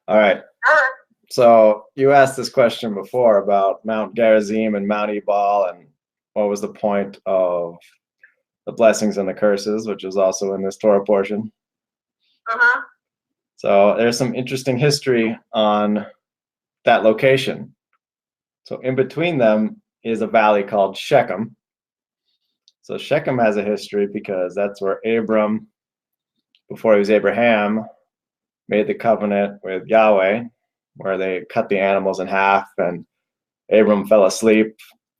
All right. All right. So you asked this question before about Mount Gerizim and Mount Ebal and what was the point of the blessings and the curses, which is also in this Torah portion. Uh-huh. So there's some interesting history on that location. So in between them is a valley called Shekem. So Shekem has a history because that's where Abram, before he was Abraham, made the covenant with Yahweh, where they cut the animals in half, and Abram fell asleep,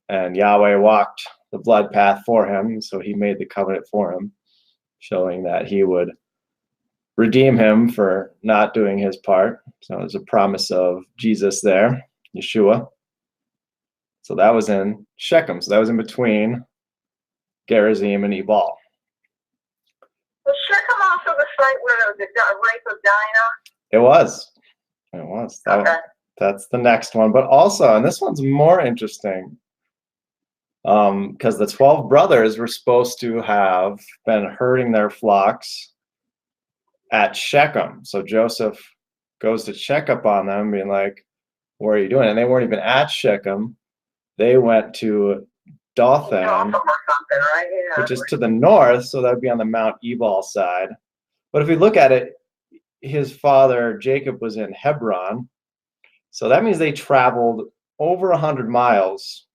and Yahweh walked the blood path for him, so he made the covenant for him, showing that he would redeem him for not doing his part. So there's a promise of Jesus there, Yeshua. So that was in Shechem. So that was in between Gerizim and Ebal. Was Shechem also the site where the rape of Dinah? It was. It was. Okay. That's the next one. But also, and this one's more interesting, because the 12 brothers were supposed to have been herding their flocks at Shechem. So Joseph goes to check up on them, being like, what are you doing? And they weren't even at Shechem. They went to Dothan, Or something, right? Yeah. which is to the north, so that would be on the Mount Ebal side. But if we look at it, his father Jacob was in Hebron, so that means they traveled over 100 miles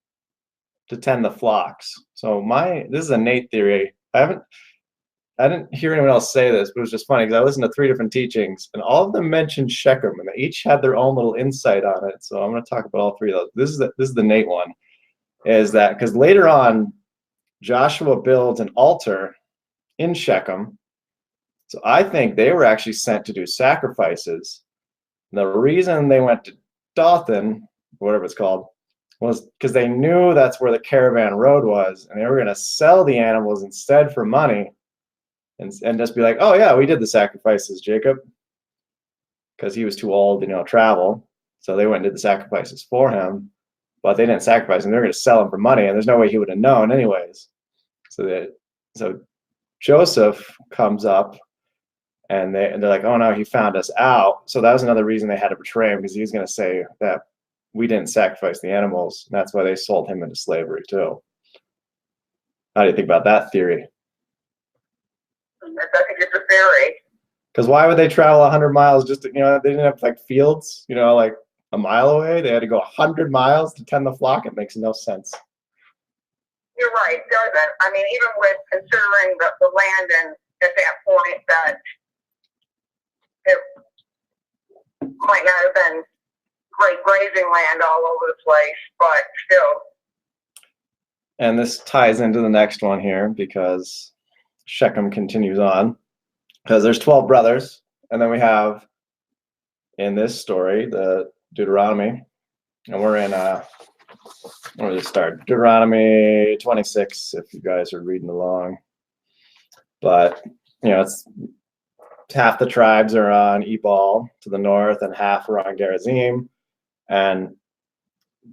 to tend the flocks. So this is a Nate theory. I didn't hear anyone else say this, but it was just funny because I listened to 3 different teachings, and all of them mentioned Shechem, and they each had their own little insight on it. So I'm going to talk about all 3 of those. This is the Nate one, is that because later on, Joshua builds an altar in Shechem. So I think they were actually sent to do sacrifices. The reason they went to Dothan, whatever it's called, was because they knew that's where the caravan road was, and they were going to sell the animals instead for money, and just be like, oh yeah, we did the sacrifices, Jacob, because he was too old to travel. So they went and did the sacrifices for him, but they didn't sacrifice him. They were going to sell him for money, and there's no way he would have known anyways. So Joseph comes up, and they're like, oh no, he found us out. So that was another reason they had to betray him, because he was going to say that we didn't sacrifice the animals, and that's why they sold him into slavery too. How do you think about that theory? I think it's a theory. Because why would they travel 100 miles just to, they didn't have like fields, like a mile away? They had to go 100 miles to tend the flock. It makes no sense. You're right, doesn't. I mean, even with considering the land and at that point that it might not have been great grazing land all over the place, but still. And this ties into the next one here, because Shechem continues on, because there's 12 brothers, and then we have in this story the Deuteronomy, and we're in where does it start? Deuteronomy 26, if you guys are reading along. But it's half the tribes are on Ebal to the north, and half are on Gerizim, and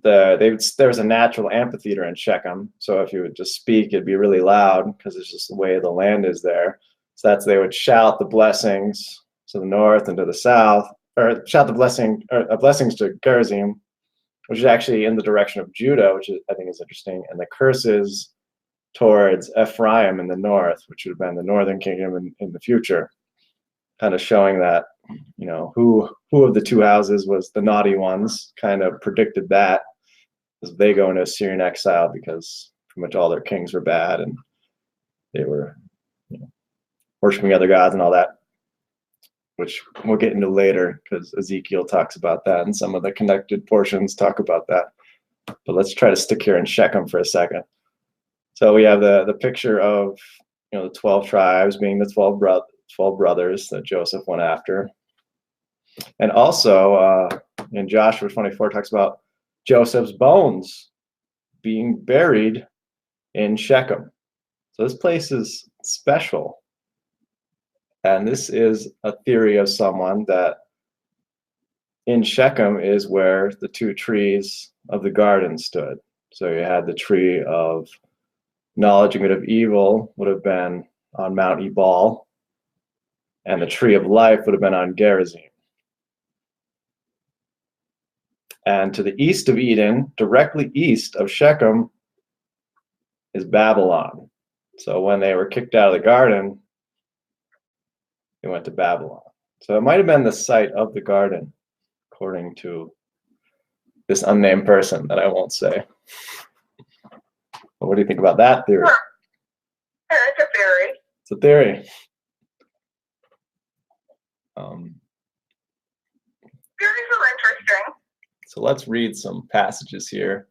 there's a natural amphitheater in Shechem, so if you would just speak, it'd be really loud because it's just the way the land is there. So they would shout the blessings to the north and to the south, or shout the blessings to Gerizim, which is actually in the direction of Judah, which I think is interesting, and the curses towards Ephraim in the north, which would have been the northern kingdom in the future, kind of showing that who of the 2 houses was the naughty ones, kind of predicted that as they go into Assyrian exile, because pretty much all their kings were bad and they were worshiping other gods and all that, which we'll get into later because Ezekiel talks about that, and some of the connected portions talk about that. But let's try to stick here in Shechem for a second. So we have the picture of the 12 tribes being the 12 brothers that Joseph went after. And also in Joshua 24 talks about Joseph's bones being buried in Shechem. So this place is special. And this is a theory of someone that in Shechem is where the 2 trees of the garden stood. So you had the tree of knowledge and good of evil would have been on Mount Ebal, and the tree of life would have been on Gerizim. And to the east of Eden, directly east of Shechem, is Babylon. So when they were kicked out of the garden, they went to Babylon. So it might have been the site of the garden, according to this unnamed person that I won't say. But what do you think about that theory? Huh. Yeah, it's a theory. It's a theory. Theories are interesting. So let's read some passages here.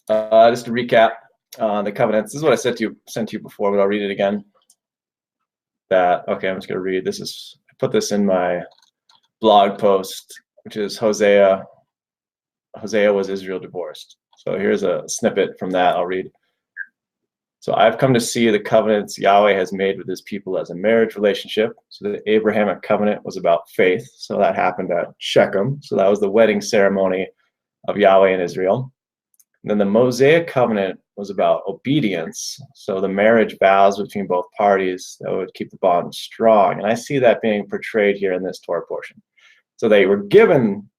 Just to recap the covenants. This is what I sent to you before, but I'll read it again. Okay, I'm just going to read. I put this in my blog post, which is Hosea. Hosea was Israel divorced. So here's a snippet from that I'll read. So I've come to see the covenants Yahweh has made with his people as a marriage relationship. So the Abrahamic covenant was about faith. So that happened at Shechem. So that was the wedding ceremony of Yahweh and Israel. And then the Mosaic covenant was about obedience. So the marriage vows between both parties that would keep the bond strong. And I see that being portrayed here in this Torah portion. So they were given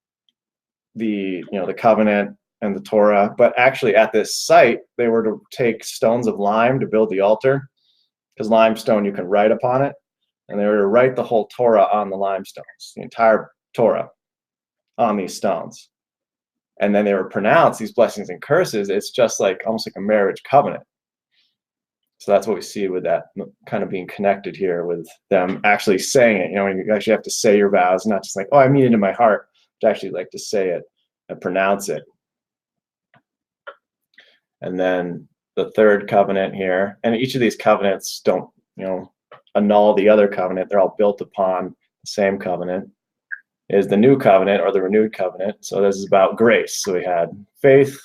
the covenant and the Torah, but actually at this site, they were to take stones of lime to build the altar, because limestone, you can write upon it, and they were to write the whole Torah on the limestones, the entire Torah on these stones. And then they were pronounced, these blessings and curses. It's just like almost like a marriage covenant. So that's what we see with that kind of being connected here with them actually saying it. You actually have to say your vows, not just like, oh, I mean it in my heart, to actually like to say it and pronounce it. And then the third covenant here, and each of these covenants don't, annul the other covenant. They're all built upon the same covenant, is the new covenant or the renewed covenant. So this is about grace. So we had faith,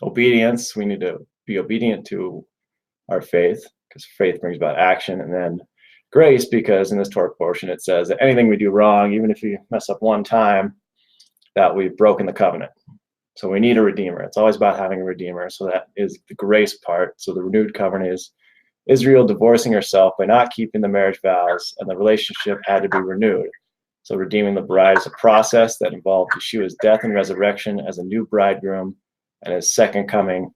obedience. We need to be obedient to our faith, because faith brings about action. And then grace, because in this Torah portion, it says that anything we do wrong, even if we mess up one time, that we've broken the covenant. So we need a redeemer. It's always about having a redeemer. So that is the grace part. So the renewed covenant is Israel divorcing herself by not keeping the marriage vows, and the relationship had to be renewed. So redeeming the bride is a process that involved Yeshua's death and resurrection as a new bridegroom and his second coming.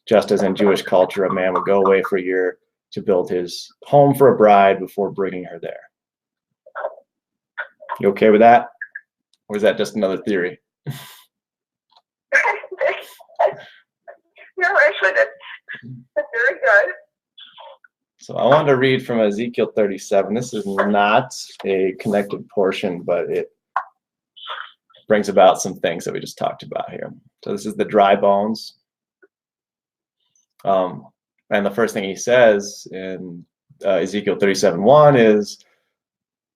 Just as in Jewish culture, a man would go away for a year to build his home for a bride before bringing her there. You okay with that? Or is that just another theory? No, actually, that's very good. So I wanted to read from Ezekiel 37. This is not a connected portion, but it brings about some things that we just talked about here. So this is the dry bones. And the first thing he says in Ezekiel 37:1 is,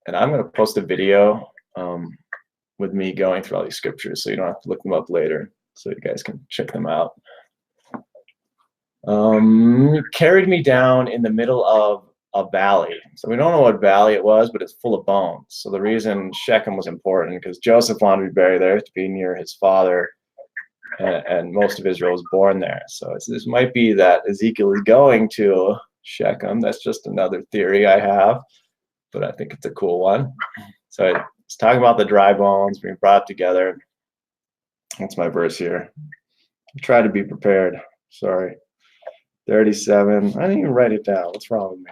and I'm going to post a video with me going through all these scriptures, so you don't have to look them up later, so you guys can check them out. Carried me down in the middle of a valley. So we don't know what valley it was, but it's full of bones. So the reason Shechem was important, because Joseph wanted to be buried there to be near his father, and most of Israel was born there. So this might be that Ezekiel is going to Shechem. That's just another theory I have, but I think it's a cool one. So it's talking about the dry bones being brought together. That's my verse here. I try to be prepared. Sorry. 37. I didn't even write it down. What's wrong with me?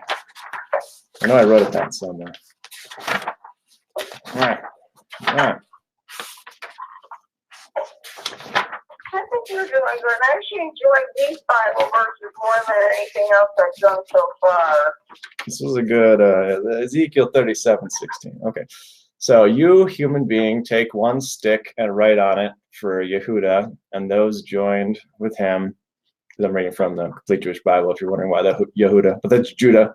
I know I wrote it down somewhere. All right. I think you're doing good. I actually enjoyed these Bible verses more than anything else I've done so far. This was a good Ezekiel 37:16. Okay. So you, human being, take one stick and write on it for Yehuda and those joined with him. I'm reading from the Complete Jewish Bible, if you're wondering why the Yehuda, but that's Judah.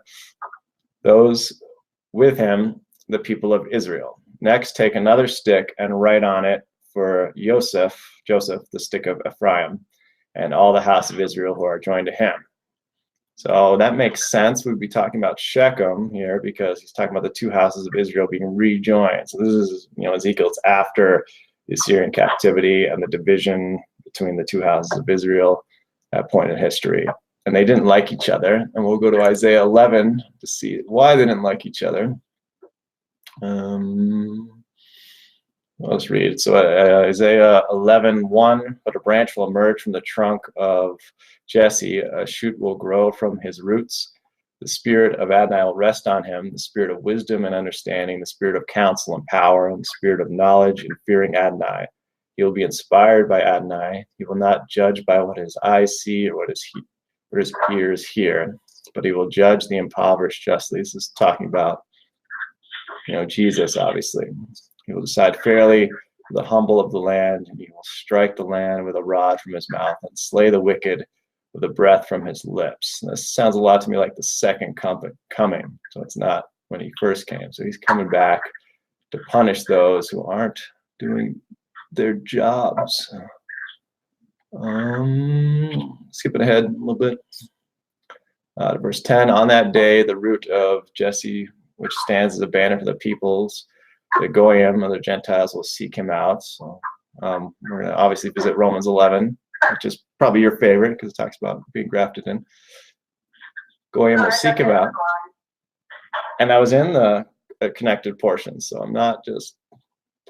Those with him, the people of Israel. Next, take another stick and write on it for Joseph, the stick of Ephraim, and all the house of Israel who are joined to him. So that makes sense. We'd be talking about Shechem here because he's talking about the two houses of Israel being rejoined. So this is, Ezekiel, it's after the Assyrian captivity and the division between the two houses of Israel. That point in history, and they didn't like each other, and we'll go to Isaiah 11 to see why they didn't like each other. Let's read. So Isaiah 11:1. But a branch will emerge from the trunk of Jesse. A shoot will grow from his roots. The spirit of Adonai will rest on him, the spirit of wisdom and understanding, the spirit of counsel and power, and the spirit of knowledge and fearing Adonai. He will be inspired by Adonai. He will not judge by what his eyes see or what his ears hear, but he will judge the impoverished justly. This is talking about, Jesus, obviously. He will decide fairly for the humble of the land, and he will strike the land with a rod from his mouth and slay the wicked with a breath from his lips. And this sounds a lot to me like the second coming. So it's not when he first came. So he's coming back to punish those who aren't doing their jobs. Skipping ahead a little bit. To verse 10, on that day, the root of Jesse, which stands as a banner for the peoples, the Goyim, or the Gentiles, will seek him out. So we're going to obviously visit Romans 11, which is probably your favorite because it talks about being grafted in. Goyim will seek him out. And I was in the connected portion, so I'm not just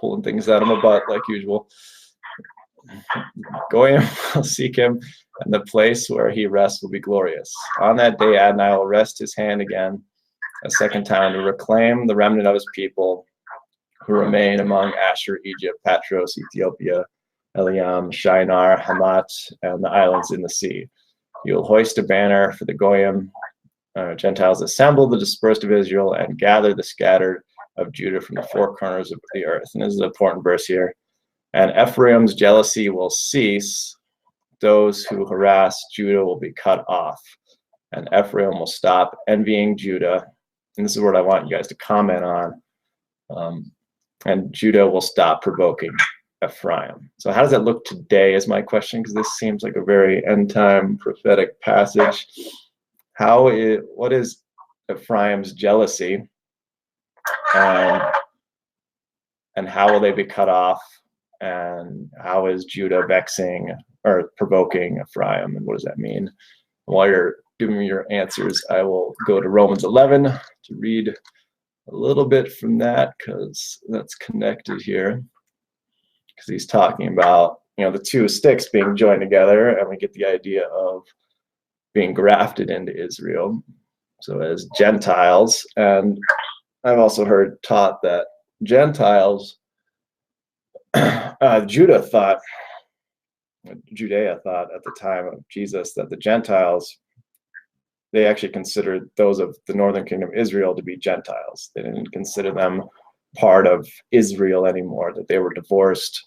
pulling things out of my butt like usual. Goyim will seek him, and the place where he rests will be glorious. On that day, Adonai will rest his hand again a second time to reclaim the remnant of his people who remain among Asher, Egypt, Patros, Ethiopia, Eliam, Shinar, Hamat, and the islands in the sea. He will hoist a banner for the Goyim, Gentiles, assemble the dispersed of Israel, and gather the scattered of Judah from the four corners of the earth. And this is an important verse here. And Ephraim's jealousy will cease. Those who harass Judah will be cut off. And Ephraim will stop envying Judah. And this is what I want you guys to comment on. And Judah will stop provoking Ephraim. So how does that look today is my question, because this seems like a very end-time prophetic passage. What is Ephraim's jealousy? And how will they be cut off? And how is Judah vexing or provoking Ephraim? And what does that mean? While you're giving me your answers, I will go to Romans 11 to read a little bit from that, because that's connected here. Because he's talking about, the two sticks being joined together, and we get the idea of being grafted into Israel. So as Gentiles, and I've also heard taught that Gentiles, Judea thought at the time of Jesus that the Gentiles, they actually considered those of the northern kingdom of Israel to be Gentiles. They didn't consider them part of Israel anymore, that they were divorced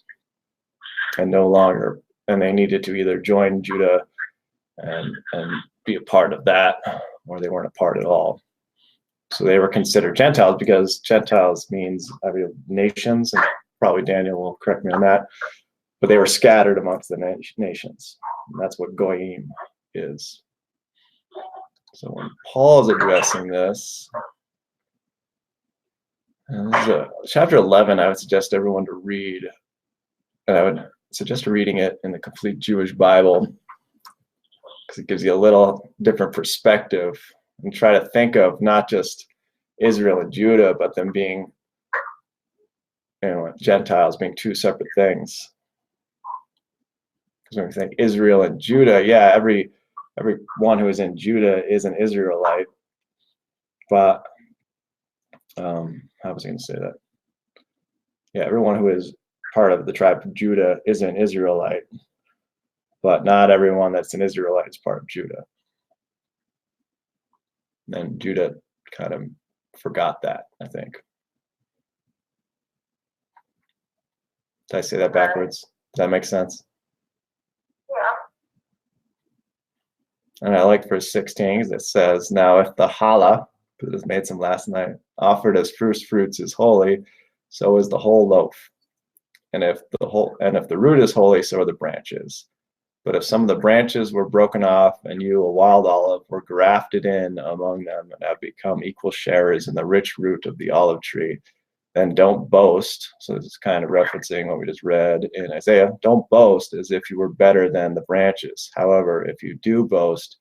and no longer, and they needed to either join Judah and be a part of that, or they weren't a part at all. So they were considered Gentiles because Gentiles means nations, and probably Daniel will correct me on that, but they were scattered amongst the nations. And that's what Goyim is. So when Paul's addressing this, chapter 11, I would suggest everyone to read, and I would suggest reading it in the complete Jewish Bible, because it gives you a little different perspective, and try to think of not just Israel and Judah, but them being, Gentiles being two separate things. Because when we think Israel and Judah, yeah, every one who is in Judah is an Israelite. But how was I going to say that? Yeah, everyone who is part of the tribe of Judah is an Israelite, but not everyone that's an Israelite is part of Judah. And Judah kind of forgot that, I think. Did I say that backwards? Does that make sense? And I like verse 16, because it says, now if the challah, because I made some last night, offered as first fruits is holy, so is the whole loaf. And if the root is holy, so are the branches. But if some of the branches were broken off, and you, a wild olive, were grafted in among them, and have become equal sharers in the rich root of the olive tree, then don't boast. So this is kind of referencing what we just read in Isaiah. Don't boast as if you were better than the branches. However, if you do boast,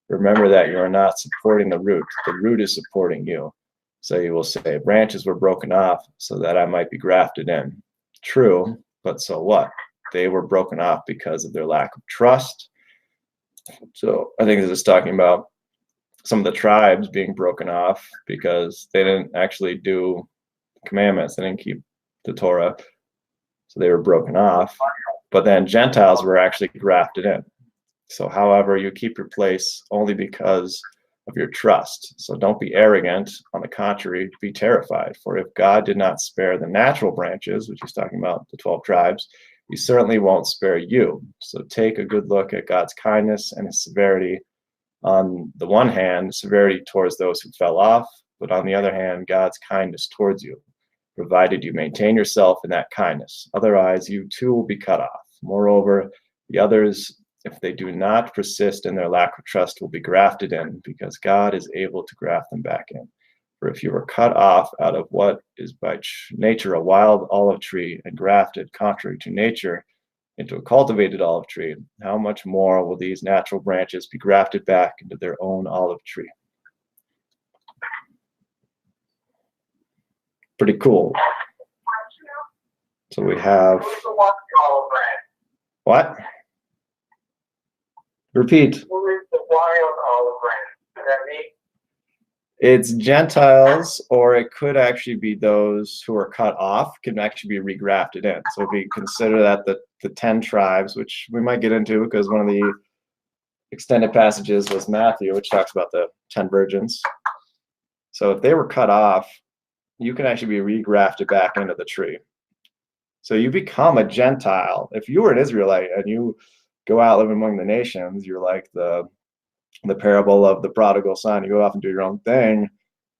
remember that you are not supporting the root. The root is supporting you. So you will say, branches were broken off so that I might be grafted in. True, but so what? They were broken off because of their lack of trust. So I think this is talking about some of the tribes being broken off because they didn't actually do commandments. They didn't keep the Torah. So they were broken off. But then Gentiles were actually grafted in. So however, you keep your place only because of your trust. So don't be arrogant. On the contrary, be terrified. For if God did not spare the natural branches, which he's talking about the 12 tribes, he certainly won't spare you. So take a good look at God's kindness and his severity. On the one hand, severity towards those who fell off, but on the other hand, God's kindness towards you, provided you maintain yourself in that kindness. Otherwise, you too will be cut off. Moreover, the others, if they do not persist in their lack of trust, will be grafted in, because God is able to graft them back in. For if you were cut off out of what is by nature a wild olive tree and grafted, contrary to nature, into a cultivated olive tree, how much more will these natural branches be grafted back into their own olive tree? Pretty cool. So we have what? Repeat. Who is the wild olive branch? Is that me? It's Gentiles, or it could actually be those who are cut off, can actually be regrafted in. So if we consider that the 10 tribes, which we might get into because one of the extended passages was Matthew, which talks about the 10 virgins. So if they were cut off, you can actually be regrafted back into the tree. So you become a Gentile. If you were an Israelite and you go out living among the nations, you're like the parable of the prodigal son, you go off and do your own thing,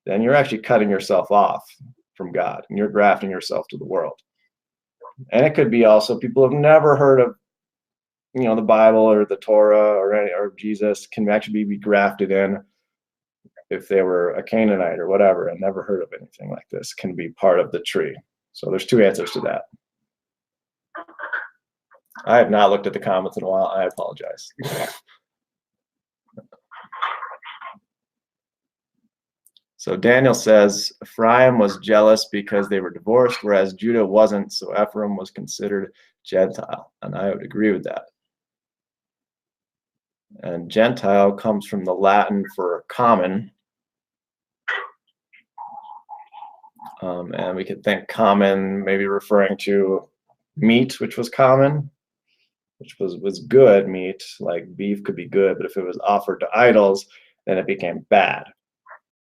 then you're actually cutting yourself off from God and you're grafting yourself to the world. And it could be also people have never heard of, the Bible or the Torah or Jesus can actually be grafted in if they were a Canaanite or whatever and never heard of anything like this, can be part of the tree. So there's two answers to that. I have not looked at the comments in a while. I apologize. So Daniel says Ephraim was jealous because they were divorced, whereas Judah wasn't, so Ephraim was considered Gentile. And I would agree with that. And Gentile comes from the Latin for common. And we could think common, maybe referring to meat, which was common, which was good meat, like beef could be good, but if it was offered to idols, then it became bad.